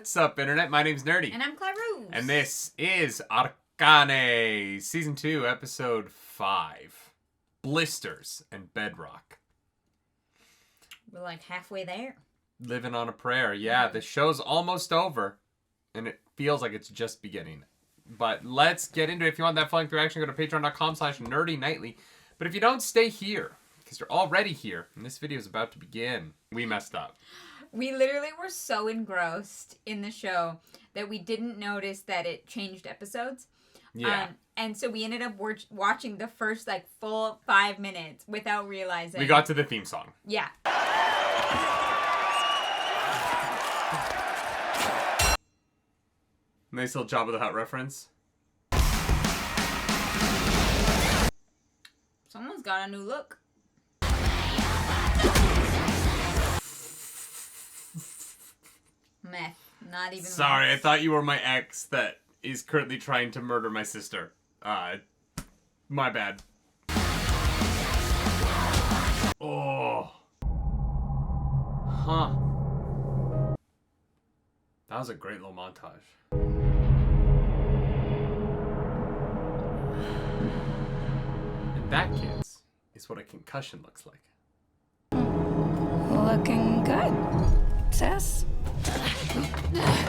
What's up, Internet? My name's Nerdy. And I'm Clairose. And this is Arcane, Season 2, Episode 5. Blisters and Bedrock. We're like halfway there. Living on a prayer. Yeah, the show's almost over. And it feels like it's just beginning. But let's get into it. If you want that flying through action, go to patreon.com/nerdynightly. But if you don't, stay here. Because you're already here. And this video is about to begin. We messed up. We literally were so engrossed in the show that we didn't notice that it changed episodes. Yeah. And so we ended up watching the first full 5 minutes without realizing. We got to the theme song. Yeah. Nice little Jabba the Hutt reference. Someone's got a new look. Meh. Not even. Sorry, once. I thought you were my ex that is currently trying to murder my sister. My bad. Oh. Huh. That was a great little montage. And that, kids, is what a concussion looks like. Looking good, sis.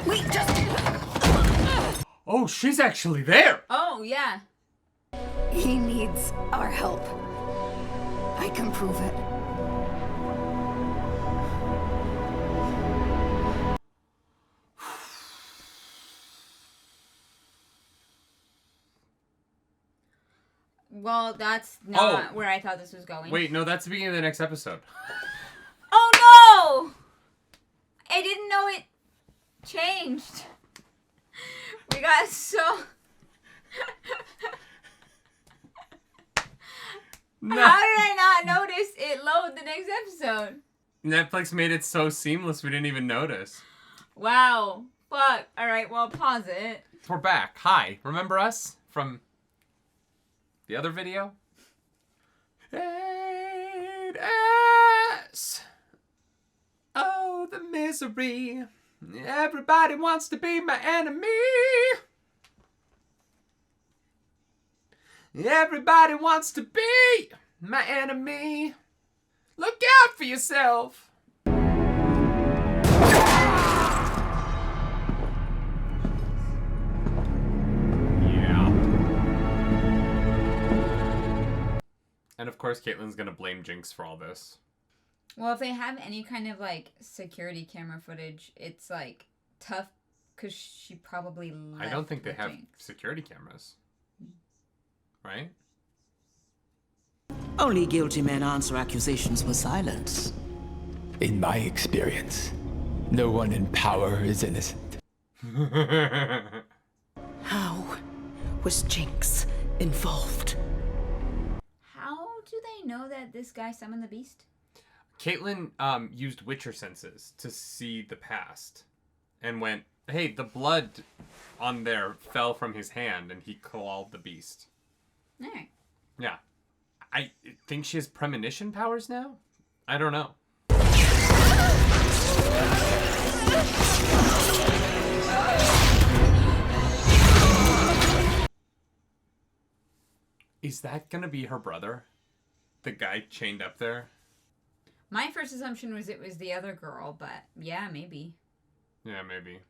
Wait, just... Oh, she's actually there! Oh, yeah. He needs our help. I can prove it. Well, that's not where I thought this was going. Wait, no, that's the beginning of the next episode. Oh, no! I didn't know it changed. We got so... No. How did I not notice it load the next episode? Netflix made it so seamless we didn't even notice. Wow. Fuck. Alright, well, pause it. We're back. Hi. Remember us from the other video? 8S. Oh, the misery. Everybody wants to be my enemy. Everybody wants to be my enemy. Look out for yourself. Yeah. And of course, Caitlyn's gonna blame Jinx for all this. Well, if they have any kind of, security camera footage, it's, tough, because she probably left I don't think they with have Jinx. security cameras. Right? Only guilty men answer accusations with silence. In my experience, no one in power is innocent. How was Jinx involved? How do they know that this guy summoned the beast? Caitlyn used Witcher senses to see the past and went, hey, the blood on there fell from his hand and he clawed the beast. Alright. Yeah. I think she has premonition powers now? I don't know. Is that gonna be her brother? The guy chained up there? My first assumption was it was the other girl, but yeah, maybe. Yeah, maybe.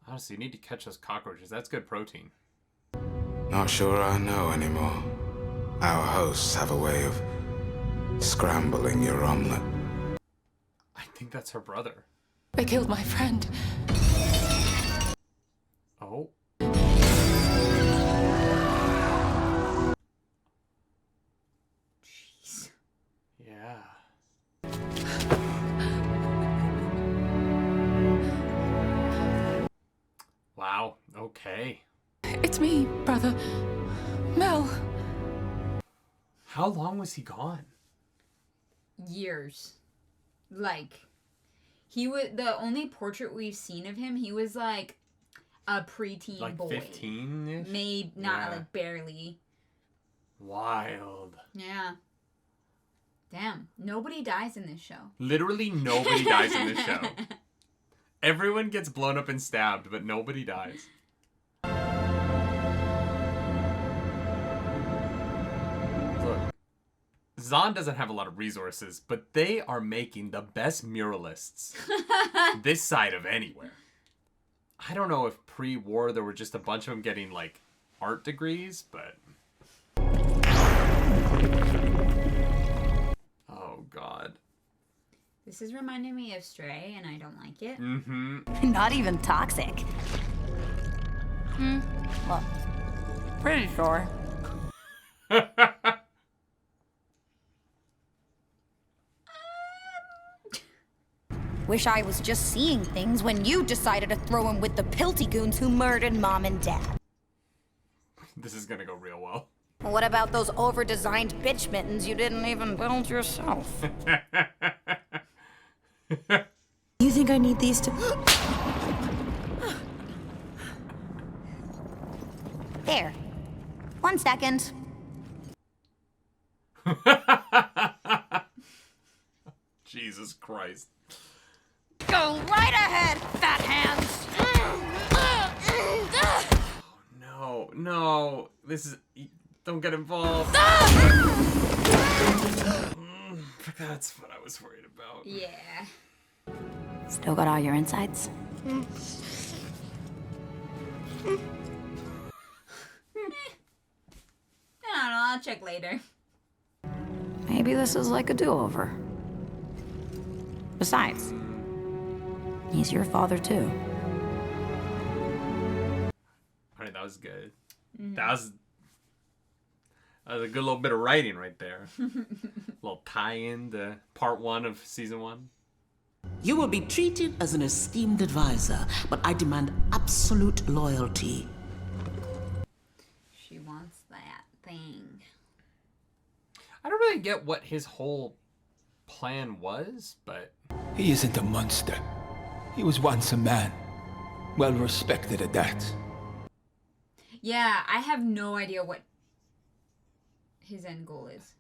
Honestly, you need to catch those cockroaches. That's good protein. Not sure I know anymore. Our hosts have a way of scrambling your omelet. I think that's her brother. They killed my friend. Oh. Jeez. Yeah. Wow. Okay. It's me, brother. Mel. How long was he gone? Years. He was the only portrait we've seen of him. He was a preteen boy. 15-ish? Maybe not barely. Wild. Yeah. Damn, nobody dies in this show. Literally nobody dies in this show. Everyone gets blown up and stabbed, but nobody dies. Look, Zahn doesn't have a lot of resources, but they are making the best muralists this side of anywhere. I don't know if pre-war there were just a bunch of them getting, like, art degrees, but... Oh, God. This is reminding me of Stray, and I don't like it. Mm-hmm. Not even toxic. Well, pretty sure. Wish I was just seeing things when you decided to throw him with the Pilty goons who murdered Mom and Dad. This is gonna go real well. What about those over-designed bitch mittens you didn't even build yourself? You think I need these to... There. 1 second. Jesus Christ. Go right ahead, fat hands! No, no. This is... Don't get involved. That's what I was worried about. Yeah. Still got all your insides? I don't know, I'll check later. Maybe this is like a do-over. Besides, he's your father too. Alright, that was good. That was a good little bit of writing right there. A little tie-in to part 1 of season 1. You will be treated as an esteemed advisor, but I demand absolute loyalty. She wants that thing. I don't really get what his whole plan was, but... He isn't a monster. He was once a man. Well respected at that. Yeah, I have no idea what his end goal is.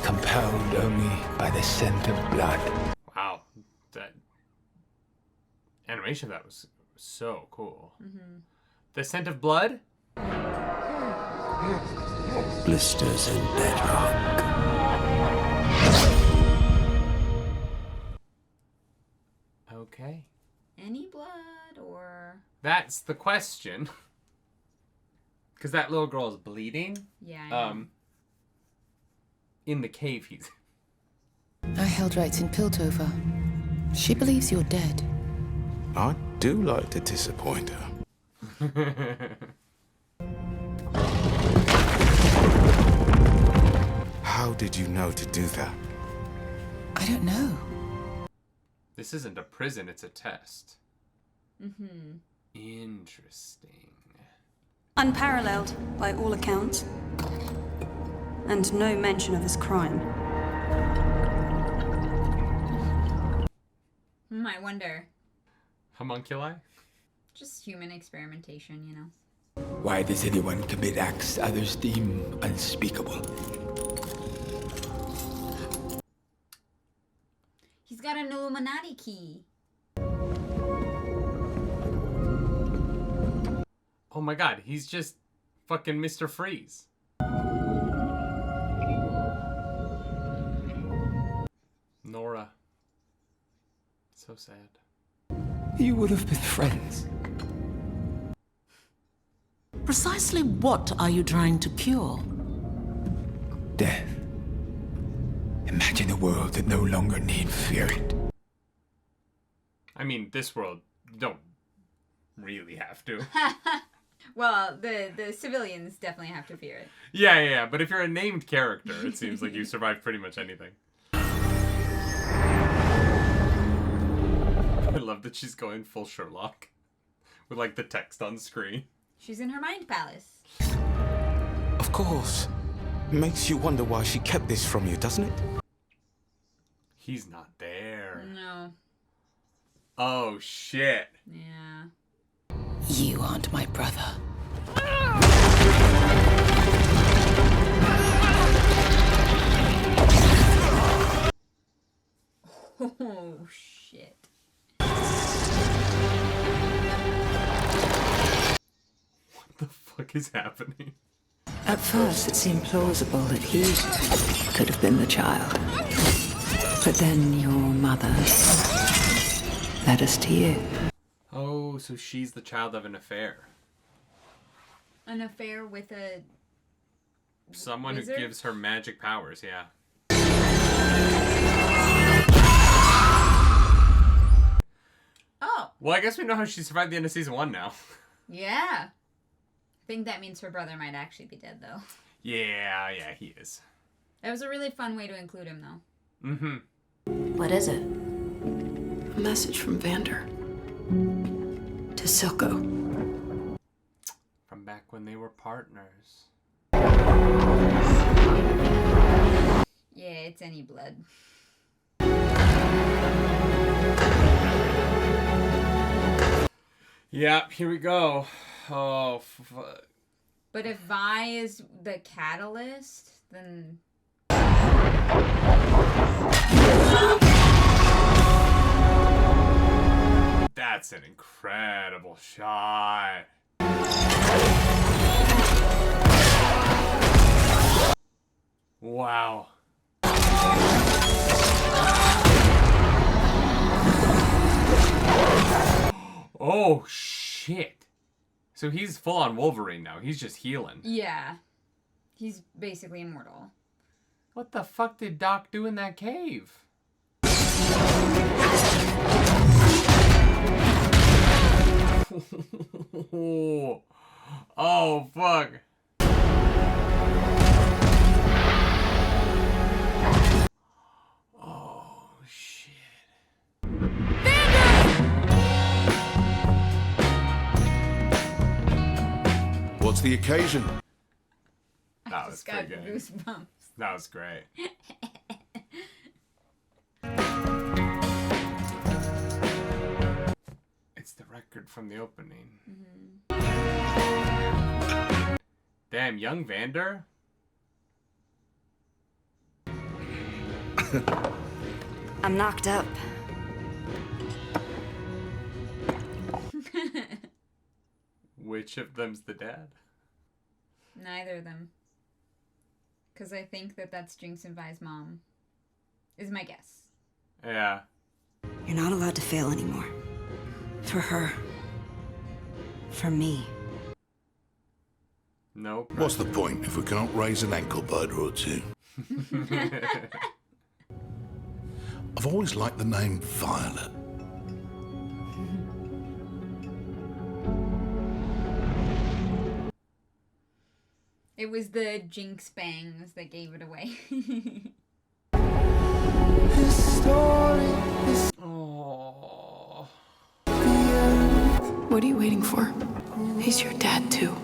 Compound only by the scent of blood. Wow. That animation of that was so cool. The scent of blood? Blisters and bedrock. Okay. Any blood or... That's the question. Because that little girl is bleeding. Yeah, I know. In the cave he's... I held rights in Piltover. She believes you're dead. I do like to disappoint her. How did you know to do that? I don't know. This isn't a prison, it's a test. Interesting. Unparalleled, by all accounts. And no mention of his crime. I wonder. Homunculi? Just human experimentation, you know. Why does anyone commit acts others deem unspeakable? He's got an Illuminati key. Oh my god, he's just fucking Mr. Freeze. Nora. So sad. You would have been friends. Precisely what are you trying to cure? Death. Imagine a world that no longer need fear it. I mean, this world, you don't really have to. Well, the civilians definitely have to fear it. Yeah, but if you're a named character, it seems like you survive pretty much anything. I love that she's going full Sherlock. With, like, the text on screen. She's in her mind palace. Of course. Makes you wonder why she kept this from you, doesn't it? He's not there. No. Oh, shit. Yeah. You aren't my brother. fuck is happening? At first, it seemed plausible that he could have been the child. But then your mother led us to you. Oh, so she's the child of an affair. An affair with a Someone wizard? who gives her magic powers, yeah. Oh. Well, I guess we know how she survived the end of season 1 now. Yeah. I think that means her brother might actually be dead, though. Yeah, he is. That was a really fun way to include him, though. Mm-hmm. What is it? A message from Vander. To Silco. From back when they were partners. Yeah, it's any blood. Yep, here we go. Oh, But if Vi is the catalyst, then... That's an incredible shot. Wow. Oh, shit. So he's full on Wolverine now. He's just healing. Yeah. He's basically immortal. What the fuck did Doc do in that cave? Oh, fuck. Oh, shit. What's the occasion? That I was just got pretty good. goosebumps. That was great. It's the record from the opening. Mm-hmm. Damn, young Vander? I'm knocked up. Which of them's the dad? Neither of them. Because I think that that's Jinx and Vi's mom. Is my guess. Yeah. You're not allowed to fail anymore. For her. For me. Nope. What's the point if we can't raise an ankle biter or two? I've always liked the name Violet. It was the Jinx bangs that gave it away. Oh. What are you waiting for? He's your dad, too.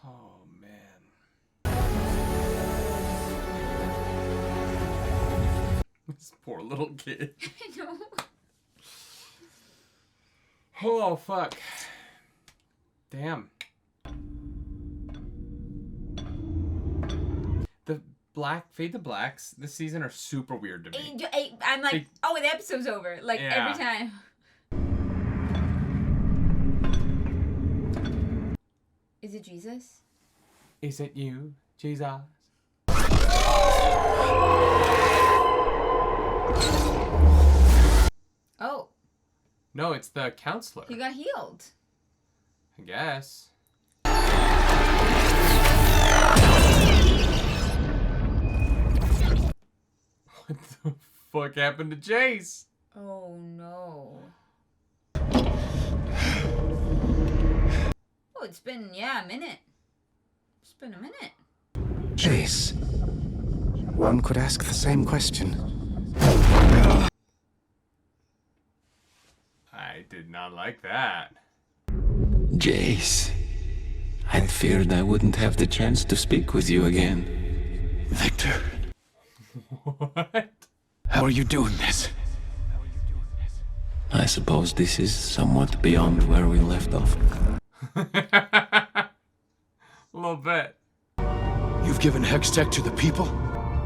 Oh, man. This poor little kid. I know. Oh, fuck. Damn. The Fade to Blacks this season are super weird to me. I'm like, oh, the episode's over. Like, Yeah. every time. Is it Jesus? Is it you, Jesus? Oh, No, it's the counselor. he got healed. I guess. What the fuck happened to Jace? Oh, no. Oh, it's been, a minute. It's been a minute. Jace. One could ask the same question. I did not like that. Jace, I'd feared I wouldn't have the chance to speak with you again. Victor, What? How are you doing this? I suppose this is somewhat beyond where we left off. A little bit. you've given Hextech to the people?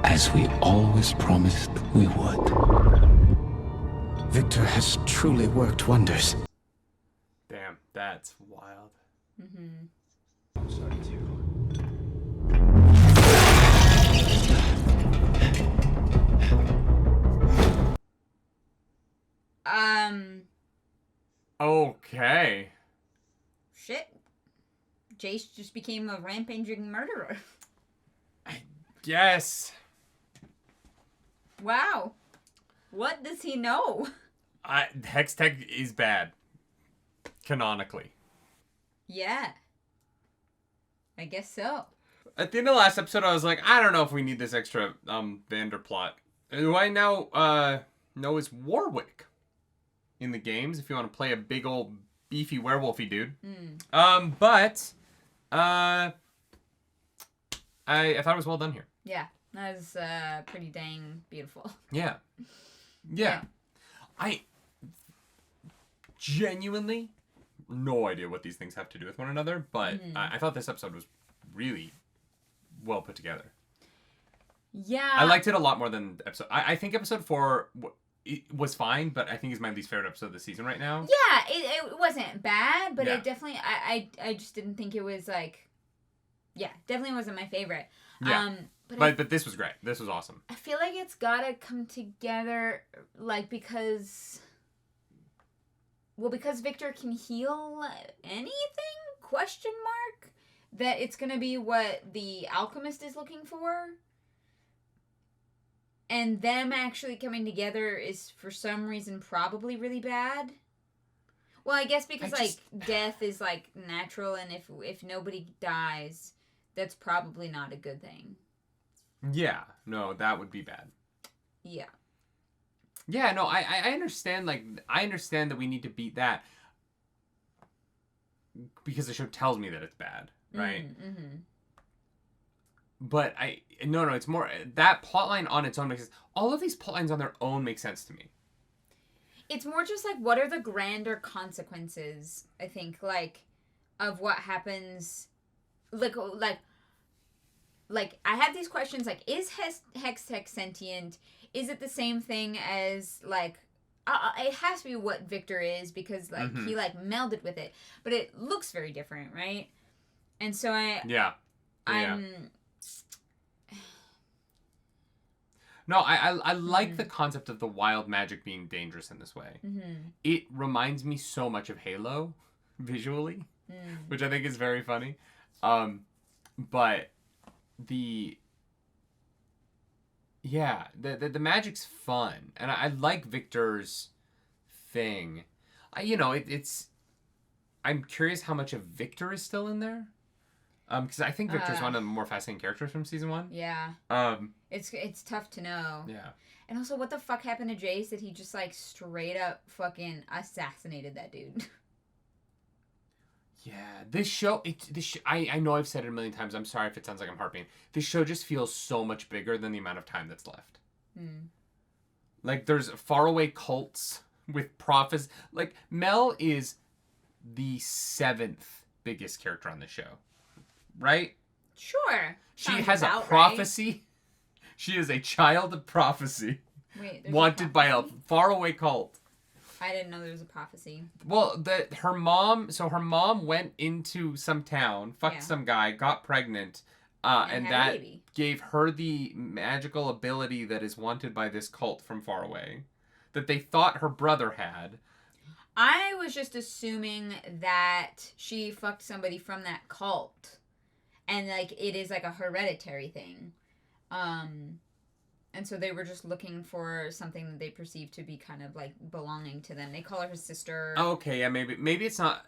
As we always promised we would. Victor has truly worked wonders. Mm-hmm. Sorry too. Okay. Shit. Jace just became a rampaging murderer. Yes. Wow. What does he know? Hextech is bad. Canonically. Yeah. I guess so. At the end of the last episode, I was like, I don't know if we need this extra Vander plot. Who I now know is Warwick in the games, if you want to play a big old beefy werewolfy dude. But I thought it was well done here. Yeah, that was pretty dang beautiful. Yeah. I genuinely no idea what these things have to do with one another, but I thought this episode was really well put together. Yeah. I liked it a lot more than episode... I think episode 4 it was fine, but I think it's my least favorite episode of the season right now. Yeah, it wasn't bad, but Yeah. it definitely... I just didn't think it was, like... Yeah, definitely wasn't my favorite. Yeah. But this was great. This was awesome. I feel like it's gotta come together, like, because... Well, because Victor can heal anything? Question mark? That it's gonna be what the alchemist is looking for? And them actually coming together is, for some reason, probably really bad. Well, I guess because, death is, like, natural, and if nobody dies, that's probably not a good thing. Yeah. No, that would be bad. Yeah. Yeah, no, I understand, like, I understand that we need to beat that because the show tells me that it's bad, right? Mm-hmm. But no, it's more, that plotline on its own makes sense. All of these plotlines on their own make sense to me. It's more just, like, what are the grander consequences, I think, like, of what happens, like, I have these questions, like, is Hextech sentient? Is it the same thing as, like, it has to be what Victor is, because, like, he, like, melded with it. But it looks very different, right? And so No, I like the concept of the wild magic being dangerous in this way. Mm-hmm. It reminds me so much of Halo, visually, which I think is very funny. But the magic's fun, and I like Victor's thing. I'm curious how much of Victor is still in there. Because I think Victor's one of the more fascinating characters from season 1. Yeah. It's tough to know. Yeah. And also, what the fuck happened to Jace that he just, like, straight up fucking assassinated that dude? Yeah, this show, I know I've said it a million times. I'm sorry if it sounds like I'm harping. This show just feels so much bigger than the amount of time that's left. Like, there's faraway cults with prophets. Like, Mel is the 7th biggest character on the show. Right? Sure. She has a prophecy. Right? She is a child of prophecy. Wait, wanted by a faraway cult. I didn't know there was a prophecy. Well, her mom went into some town, fucked some guy, got pregnant, and that gave her the magical ability that is wanted by this cult from far away, that they thought her brother had. I was just assuming that she fucked somebody from that cult. And, like, it is, like, a hereditary thing. And so they were just looking for something that they perceived to be kind of, like, belonging to them. They call her sister. Okay, yeah, maybe it's not...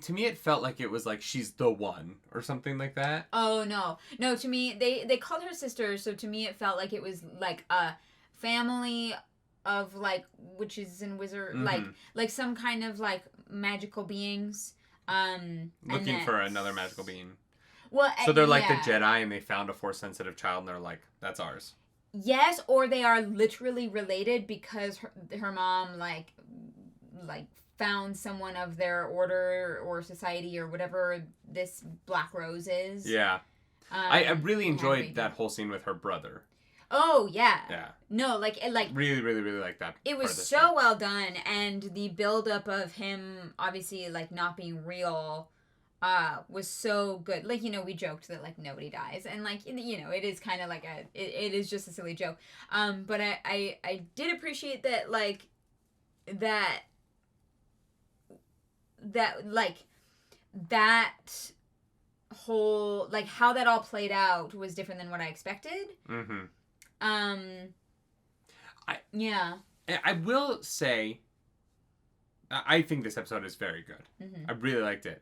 to me, it felt like it was, like, she's the one, or something like that. Oh, no. No, to me, they called her sister, so to me it felt like it was, like, a family of, like, witches and wizards. Like, some kind of, like, magical beings. Looking for another magical being. Well, so they're like the Jedi, and they found a Force-sensitive child, and they're like, that's ours. Yes, or they are literally related because her mom, like found someone of their order or society or whatever this Black Rose is. Yeah. I really enjoyed that whole scene with her brother. Oh, yeah. Yeah. No, like... Really, really, really like that. It was so well done, and the buildup of him, obviously, like, not being real... was so good. Like, you know, we joked that, like, nobody dies. And, like, you know, it is kind of like it is just a silly joke. But I did appreciate that, like, that whole, like, how that all played out was different than what I expected. Yeah. I will say, I think this episode is very good. I really liked it.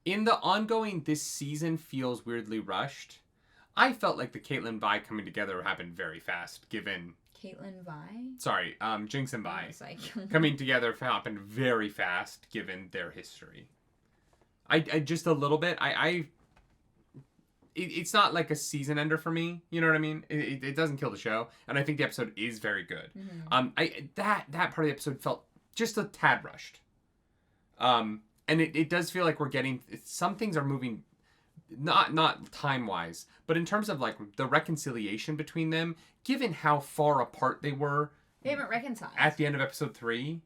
In the ongoing, this season feels weirdly rushed. I felt like the Caitlyn Vi coming together happened very fast, given... Caitlyn Vi? Sorry, Jinx and Vi. Like... coming together happened very fast, given their history. I just a little bit. It's not like a season ender for me. You know what I mean? It doesn't kill the show, and I think the episode is very good. That part of the episode felt just a tad rushed. And it does feel like we're getting... Some things are moving, not time-wise, but in terms of, like, the reconciliation between them, given how far apart they were... They haven't reconciled. At the end of episode 3.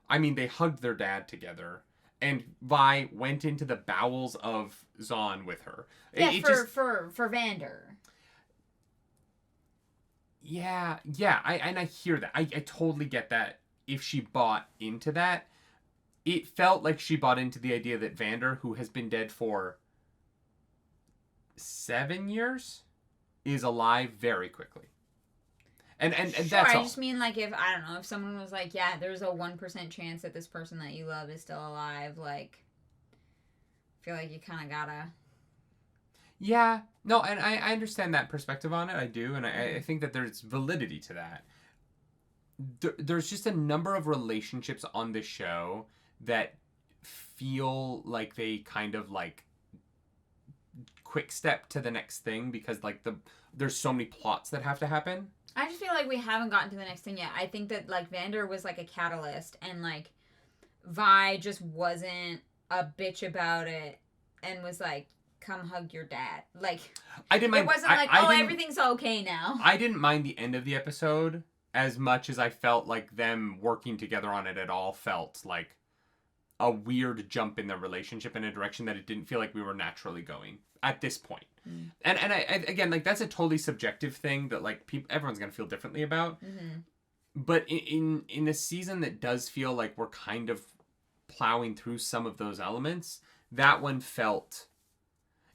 I mean, they hugged their dad together, and Vi went into the bowels of Zahn with her. Yeah, for Vander. Yeah, I hear that. I totally get that if she bought into that. It felt like she bought into the idea that Vander, who has been dead for 7 years, is alive very quickly. And sure, that's all. I just mean, like, if, I don't know, if someone was like, yeah, there's a 1% chance that this person that you love is still alive, like, I feel like you kind of gotta... Yeah, no, and I understand that perspective on it, I do, and I think that there's validity to that. There's just a number of relationships on this show that feel like they kind of, like, quick step to the next thing because, like, there's so many plots that have to happen. I just feel like we haven't gotten to the next thing yet. I think that, like, Vander was, like, a catalyst, and, like, Vi just wasn't a bitch about it and was like, come hug your dad. Like, I didn't mind, it wasn't like, everything's okay now. I didn't mind the end of the episode as much as I felt like them working together on it at all felt like a weird jump in their relationship in a direction that it didn't feel like we were naturally going at this point. And I again, like, that's a totally subjective thing that, like, everyone's gonna feel differently about. But in a season that does feel like we're kind of plowing through some of those elements, that one felt...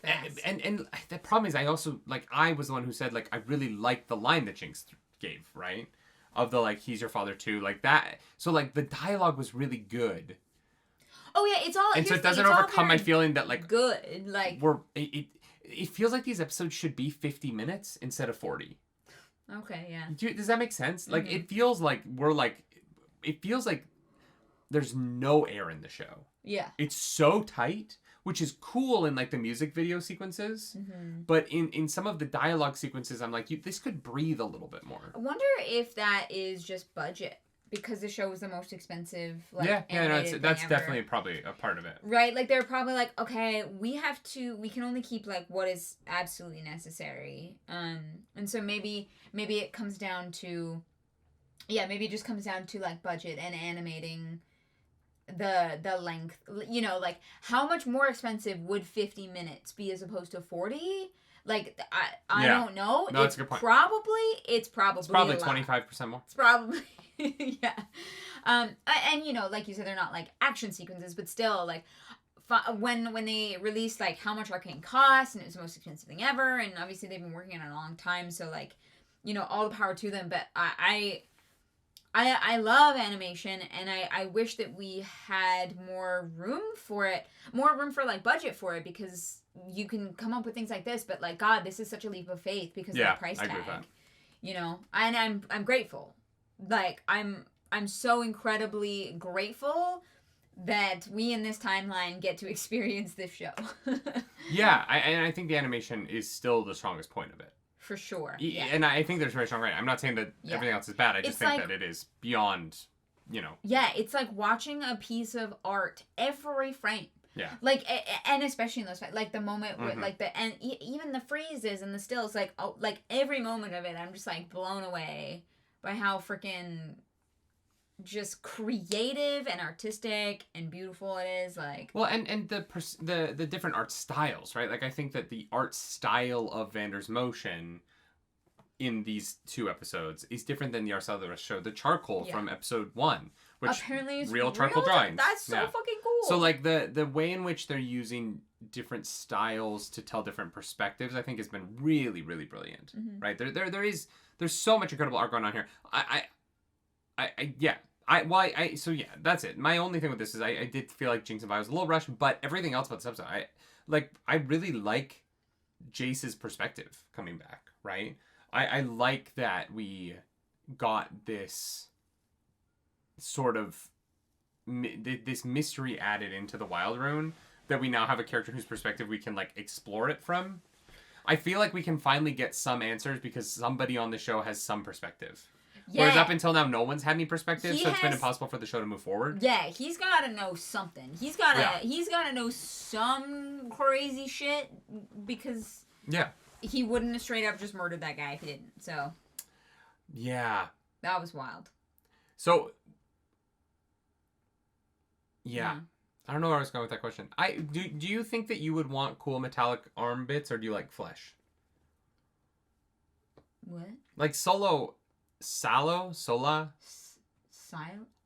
And the problem is, I also, like, I was the one who said, like, I really liked the line that Jinx gave, right? Of the, like, he's your father too, like that. So, like, the dialogue was really good. Oh yeah, it's all... And so it doesn't overcome my feeling that, like... Good, like... It feels like these episodes should be 50 minutes instead of 40. Okay, yeah. Does that make sense? Like, it feels like we're, like... It feels like there's no air in the show. Yeah. It's so tight, which is cool in, like, the music video sequences. But in some of the dialogue sequences, I'm like, this could breathe a little bit more. I wonder if that is just budget. Because the show was the most expensive, like, that's definitely probably a part of it. Right? Like, they're probably like, okay, we can only keep, like, what is absolutely necessary. And so maybe it comes down to, maybe it just comes down to, like, budget and animating the length. You know, like, how much more expensive would 50 minutes be as opposed to 40? Like, I don't know. No, that's a good point. It's probably 25% more. It's probably... yeah. And, you know, like you said, they're not, like, action sequences, but still, like, when they released, like, how much Arcane costs, and it was the most expensive thing ever, and obviously they've been working on it a long time, so, like, you know, all the power to them, but I love animation, and I wish that we had more room for, like, budget for it, because you can come up with things like this, but, like, God, this is such a leap of faith because of the price tag. I agree with that. You know, and I'm grateful. Like, I'm so incredibly grateful that we in this timeline get to experience this show. Yeah, I think the animation is still the strongest point of it. For sure. Yeah. And I think there's very strong writing. I'm not saying that everything else is bad. I just think that it is beyond, you know. Yeah, it's like watching a piece of art every frame. Yeah. Like, and especially in those, like, the moment where, like, and even the freezes and the stills, like, like, every moment of it, I'm just, like, blown away by how freaking just creative and artistic and beautiful it is. Like, well, and the different art styles, right? Like, I think that the art style of Vander's motion in these 2 episodes is different than the art style of the rest of the show. The charcoal from episode 1, which apparently is real charcoal drawings. That's so fucking cool. So like the way in which they're using different styles to tell different perspectives, I think has been really, really brilliant. Right? There's so much incredible art going on here. So yeah, that's it. My only thing with this is I did feel like Jinx and Vi was a little rushed, but everything else about this episode, I really like Jace's perspective coming back, right? I like that we got this sort of this mystery added into the Wild Rune, that we now have a character whose perspective we can like explore it from. I feel like we can finally get some answers because somebody on the show has some perspective. Yeah. Whereas up until now, no one's had any perspective, it's been impossible for the show to move forward. Yeah, he's got to know something. He's got to know some crazy shit because he wouldn't have straight up just murdered that guy if he didn't. So yeah, that was wild. So yeah. I don't know where I was going with that question. Do you think that you would want cool metallic arm bits, or do you like flesh? What? Like Sola?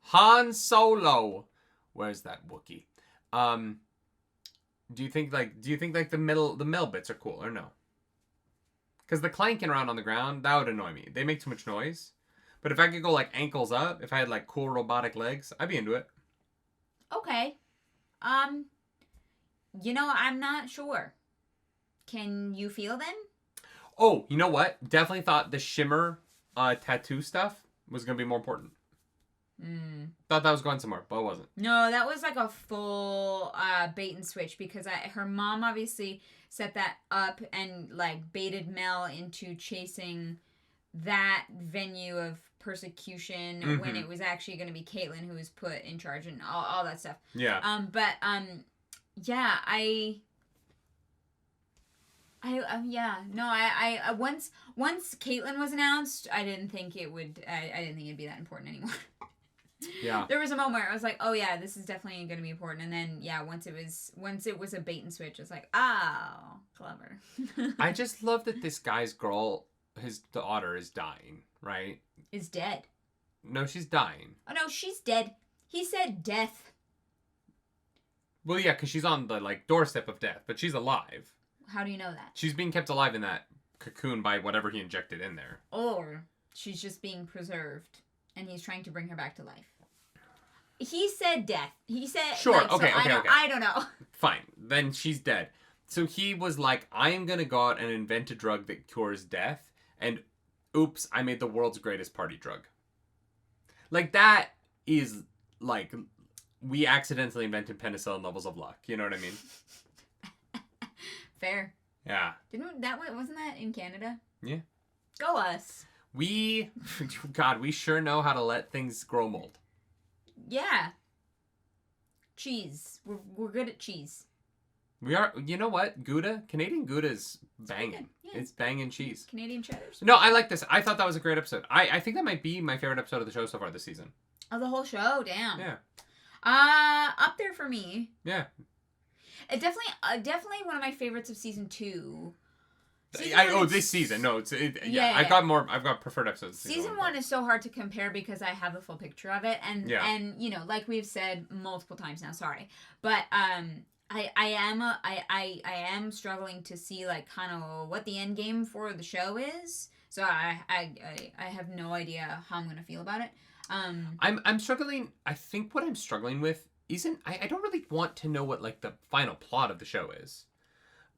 Han Solo. Where's that Wookiee? Do you think like the middle bits are cool or no? Because the clanking around on the ground, that would annoy me. They make too much noise. But if I could go like ankles up, if I had like cool robotic legs, I'd be into it. Okay. I'm not sure. Can you feel them? Oh, you know what? Definitely thought the shimmer tattoo stuff was going to be more important. Thought that was going somewhere, but it wasn't. No, that was like a full bait and switch because her mom obviously set that up and like baited Mel into chasing that venue of persecution when it was actually going to be Caitlyn who was put in charge and all that stuff. Yeah. Once Caitlyn was announced, I didn't think it'd be that important anymore. Yeah. There was a moment where I was like, oh yeah, this is definitely going to be important. And then once it was a bait and switch, it's like, oh, clever. I just love that this guy's girl, his daughter, is dying, right? Is dead. No, she's dying. Oh no, she's dead. He said death. Well, yeah, because she's on the like doorstep of death, but she's alive. How do you know that? She's being kept alive in that cocoon by whatever he injected in there. Or she's just being preserved, and he's trying to bring her back to life. He said death. He said... Sure, like, okay. I don't know. Fine, then she's dead. So he was like, I am going to go out and invent a drug that cures death, and oops, I made the world's greatest party drug. Like, that is, like, we accidentally invented penicillin levels of luck. You know what I mean? Fair. Yeah. Wasn't that in Canada? Yeah. Go us. We sure know how to let things grow mold. Yeah. Cheese. We're good at cheese. We are. You know what? Gouda, Canadian Gouda is banging. Yeah. It's banging cheese. Canadian cheddars. No, I like this. I thought that was a great episode. I think that might be my favorite episode of the show so far this season. Oh, the whole show? Damn. Yeah. Up there for me. Yeah. It definitely one of my favorites of season 2. This season. No, I've got preferred episodes. Season 1 is so hard to compare because I have the full picture of it, and like we've said multiple times now. Sorry, but I am struggling to see like kind of what the end game for the show is. So I have no idea how I'm gonna feel about it. I'm struggling. I think what I'm struggling with isn't I don't really want to know what like the final plot of the show is.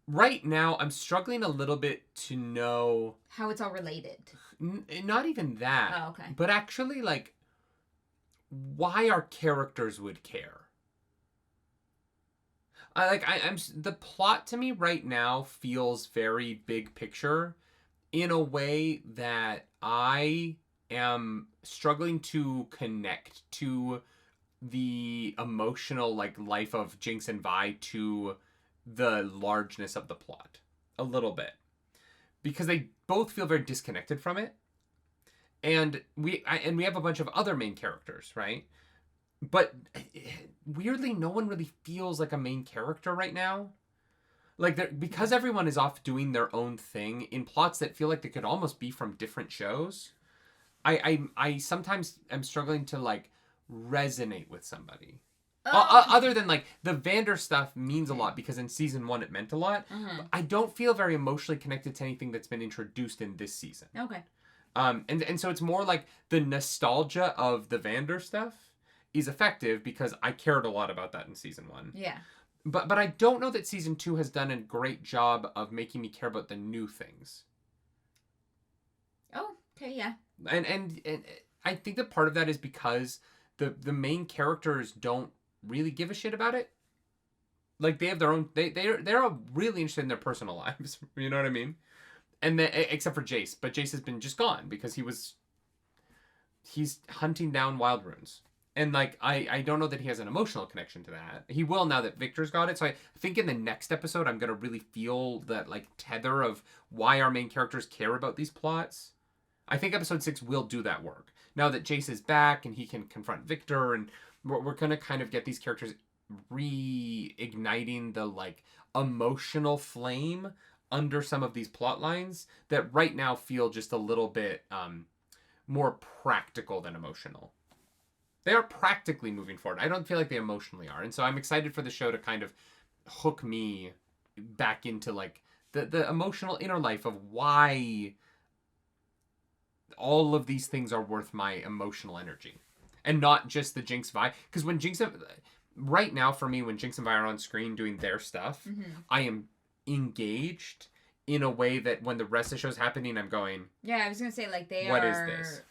Right now, I'm struggling a little bit to know how it's all related. Not even that. Oh, okay. But actually, like, why our characters would care. I'm the plot to me right now feels very big picture, in a way that I am struggling to connect to the emotional like life of Jinx and Vi to the largeness of the plot a little bit, because they both feel very disconnected from it, And we have a bunch of other main characters, right? But weirdly, no one really feels like a main character right now. Like, because everyone is off doing their own thing in plots that feel like they could almost be from different shows. I sometimes am struggling to, like, resonate with somebody. Other than, like, the Vander stuff means a lot because in season 1 it meant a lot. But I don't feel very emotionally connected to anything that's been introduced in this season. Okay. And so it's more like the nostalgia of the Vander stuff is effective because I cared a lot about that in season 1. Yeah. But I don't know that season 2 has done a great job of making me care about the new things. Oh, okay, yeah. And I think that part of that is because the main characters don't really give a shit about it. Like, they have their own... They're all really interested in their personal lives. You know what I mean? And except for Jace. But Jace has been just gone because he's hunting down wild runes. And, like, I don't know that he has an emotional connection to that. He will now that Victor's got it. So I think in the next episode, I'm going to really feel that, like, tether of why our main characters care about these plots. I think episode 6 will do that work. Now that Jace is back and he can confront Victor, and we're going to kind of get these characters reigniting the, like, emotional flame under some of these plot lines that right now feel just a little bit more practical than emotional. They are practically moving forward. I don't feel like they emotionally are. And so I'm excited for the show to kind of hook me back into, like, the emotional inner life of why all of these things are worth my emotional energy. And not just the Jinx Vi. Because when Jinx... Right now, for me, when Jinx and Vi are on screen doing their stuff, I am engaged in a way that when the rest of the show's happening, I'm going... Yeah, I was going to say, like, what is this?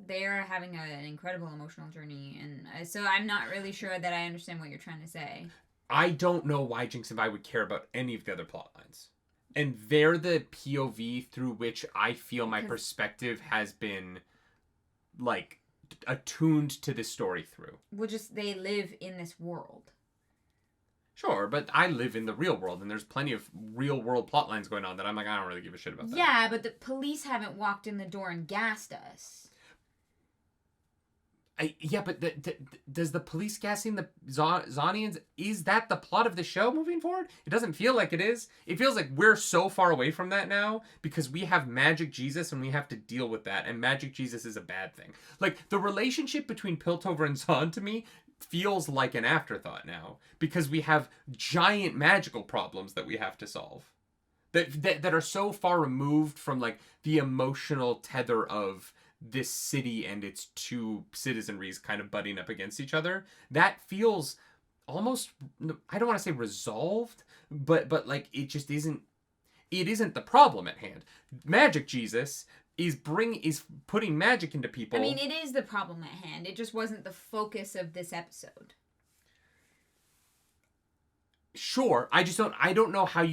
They're having an incredible emotional journey, and so I'm not really sure that I understand what you're trying to say. I don't know why Jinx and Vi would care about any of the other plot lines. And they're the POV through which I feel my perspective has been, like, attuned to this story through. Well, just they live in this world. Sure, but I live in the real world, and there's plenty of real world plot lines going on that I'm like, I don't really give a shit about that. Yeah, but the police haven't walked in the door and gassed us. But does the police gassing the Zonians, is that the plot of the show moving forward? It doesn't feel like it is. It feels like we're so far away from that now because we have Magic Jesus and we have to deal with that, and Magic Jesus is a bad thing. Like, the relationship between Piltover and Zon to me feels like an afterthought now because we have giant magical problems that we have to solve that are so far removed from, like, the emotional tether of this city and its two citizenries kind of butting up against each other. That feels almost, I don't want to say resolved, but like, it just isn't, it isn't the problem at hand. Magic Jesus is putting magic into people. I mean, it is the problem at hand. It just wasn't the focus of this episode. Sure, I don't know how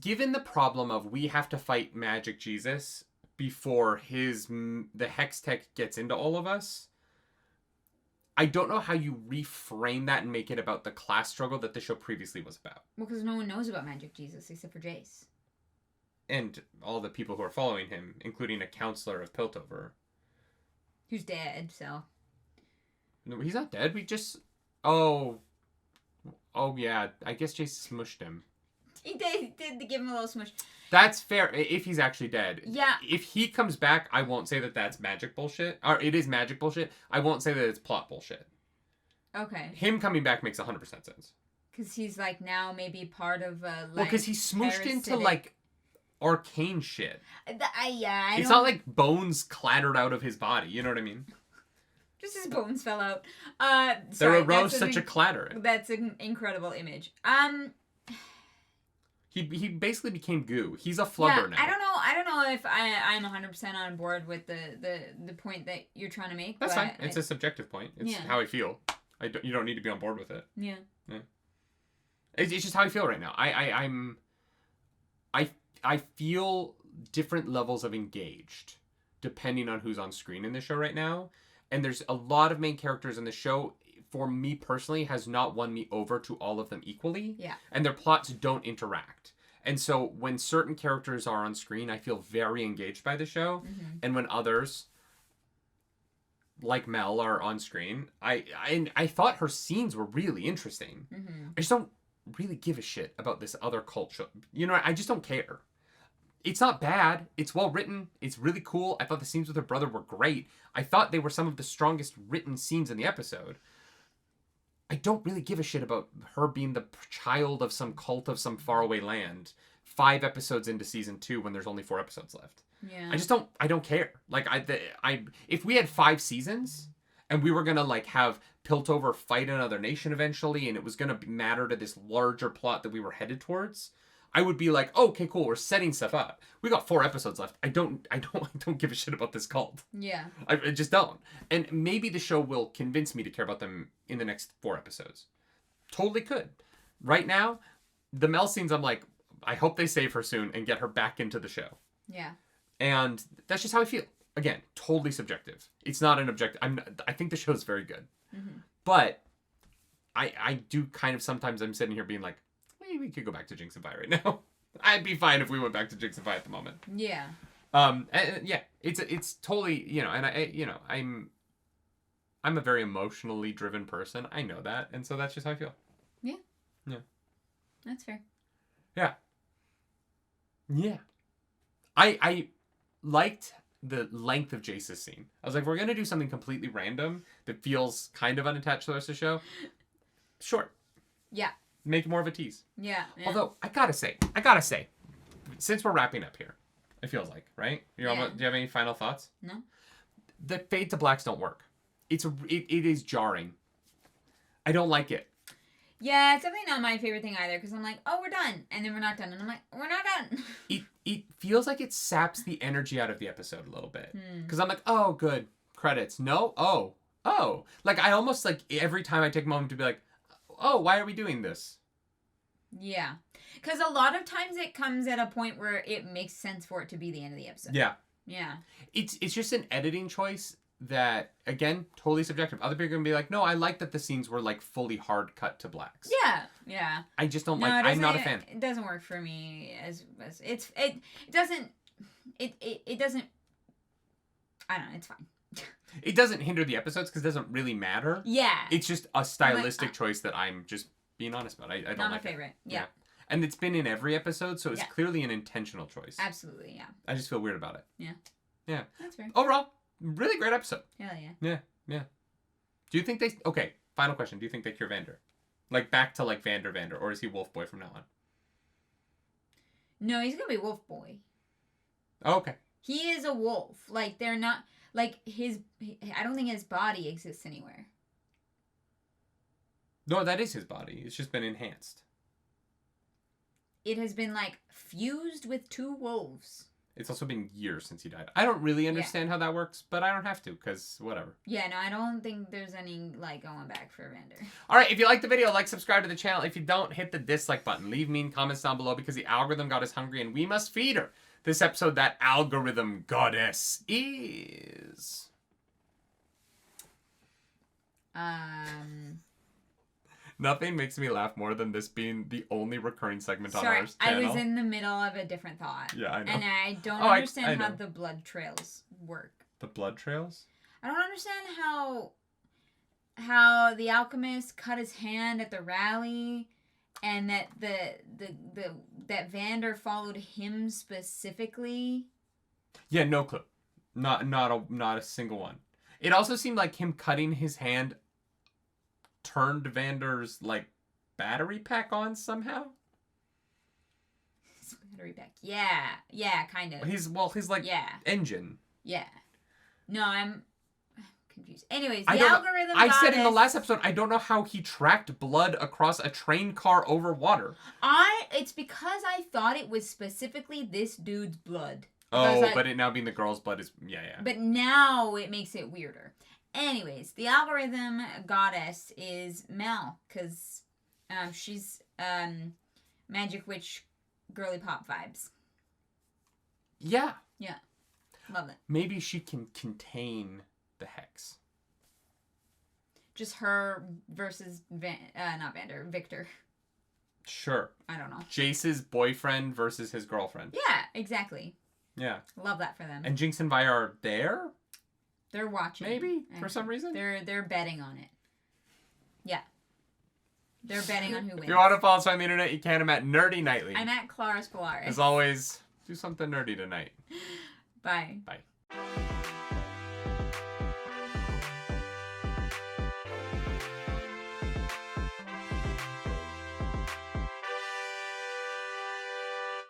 given the problem of we have to fight Magic Jesus before the Hextech gets into all of us, I don't know how you reframe that and make it about the class struggle that the show previously was about. Well, because no one knows about Magic Jesus except for Jace. And all the people who are following him, including a counselor of Piltover. Who's dead, so. No, he's not dead. We just... Oh, yeah. I guess Jace smushed him. He did give him a little smush. That's fair, if he's actually dead. Yeah. If he comes back, I won't say that that's magic bullshit. Or it is magic bullshit. I won't say that it's plot bullshit. Okay. Him coming back makes 100% sense. Because he's, like, now maybe part of, like... Well, because he's smooshed into, like, arcane shit. It's not like bones clattered out of his body. You know what I mean? Just his bones fell out. There arose such a clatter. That's an incredible image. He basically became goo. He's a flubber now. I don't know if I'm 100% on board with the point that you're trying to make. That's fine. It's a subjective point. It's how I feel. You don't need to be on board with it. Yeah. It's just how I feel right now. I feel different levels of engaged depending on who's on screen in the show right now. And there's a lot of main characters in the show, for me personally, has not won me over to all of them equally. Yeah. And their plots don't interact. And so when certain characters are on screen, I feel very engaged by the show. Mm-hmm. And when others, like Mel, are on screen, I thought her scenes were really interesting. Mm-hmm. I just don't really give a shit about this other culture. You know, I just don't care. It's not bad. It's well written. It's really cool. I thought the scenes with her brother were great. I thought they were some of the strongest written scenes in the episode. I don't really give a shit about her being the child of some cult of some faraway land 5 episodes into season 2 when there's only 4 episodes left. Yeah. I don't care. Like, if we had 5 seasons and we were going to, like, have Piltover fight another nation eventually and it was going to matter to this larger plot that we were headed towards, I would be like, oh, okay, cool, we're setting stuff up. We got 4 episodes left. I don't give a shit about this cult. Yeah. I just don't. And maybe the show will convince me to care about them in the next 4 episodes. Totally could. Right now, the Mel scenes, I'm like, I hope they save her soon and get her back into the show. Yeah. And that's just how I feel. Again, totally subjective. It's not an objective. I think the show's very good. Mm-hmm. But I do kind of sometimes I'm sitting here being like, maybe we could go back to Jinx and Vi right now. I'd be fine if we went back to Jinx and Vi at the moment. Yeah. Yeah, it's totally, you know, and I'm a very emotionally driven person. I know that, and so that's just how I feel. Yeah. Yeah. That's fair. Yeah. Yeah. I liked the length of Jace's scene. I was like, we're gonna do something completely random that feels kind of unattached to the rest of the show. Short. Yeah. Make it more of a tease. Yeah. Although I gotta say, since we're wrapping up here, it feels like, right? Do you have any final thoughts? No. The fade to blacks don't work. It is jarring. I don't like it. Yeah, it's definitely not my favorite thing either, because I'm like, oh, we're done, and then we're not done, and I'm like, we're not done. It feels like it saps the energy out of the episode a little bit. Because I'm like, oh, good, credits. No, oh. Like, I almost, like, every time I take a moment to be like, oh, why are we doing this? Yeah. Because a lot of times it comes at a point where it makes sense for it to be the end of the episode. Yeah. Yeah. It's just an editing choice that, again, totally subjective. Other people are going to be like, no, I like that the scenes were, like, fully hard cut to blacks. Yeah. I just don't like, I'm not a fan. It doesn't work for me as it doesn't, I don't know, it's fine. It doesn't hinder the episodes because it doesn't really matter. Yeah. It's just a stylistic choice that I'm just being honest about. I don't not like my favorite. it. Yeah. And it's been in every episode, so it's clearly an intentional choice. Absolutely, yeah. I just feel weird about it. Yeah. Yeah. That's fair. Overall, really great episode. Hell yeah. Yeah. Do you think they... Okay, final question. Do you think they cure Vander? Like, back to, like, Vander, or is he Wolf Boy from now on? No, he's gonna be Wolf Boy. Oh, okay. He is a wolf. Like, they're not... Like, I don't think his body exists anywhere. No, that is his body. It's just been enhanced. It has been, like, fused with 2 wolves. It's also been years since he died. I don't really understand how that works, but I don't have to, because whatever. Yeah, no, I don't think there's any, like, going back for Vander. Alright, if you like the video, like, subscribe to the channel. If you don't, hit the dislike button. Leave mean comments down below, because the algorithm got us hungry, and we must feed her. This episode, that algorithm goddess is... Nothing makes me laugh more than this being the only recurring segment on our channel. I was in the middle of a different thought. Yeah, I know. And I don't understand how the blood trails work. The blood trails? I don't understand how the alchemist cut his hand at the rally, and that that Vander followed him specifically. Yeah, no clue. Not a single one. It also seemed like him cutting his hand turned Vander's, like, battery pack on somehow. His battery pack. Yeah, kind of. His like engine. Yeah. No, I'm confused. Anyways, the algorithm I said in the last episode, I don't know how he tracked blood across a train car over water. It's because I thought it was specifically this dude's blood. Oh, but it now being the girl's blood is... Yeah. But now it makes it weirder. Anyways, the algorithm goddess is Mel, because she's magic witch girly pop vibes. Yeah. Yeah. Love it. Maybe she can contain the hex. Just her versus not Vander, Victor. Sure. I don't know. Jace's boyfriend versus his girlfriend. Yeah, exactly. Yeah. Love that for them. And Jinx and Vi are there? They're watching. Maybe, for some reason? They're betting on it. Yeah. They're betting on who wins. If you want to follow us on the internet, you can. I'm at Nerdy Nightly. I'm at Claris Polaris. As always, do something nerdy tonight. Bye. Bye.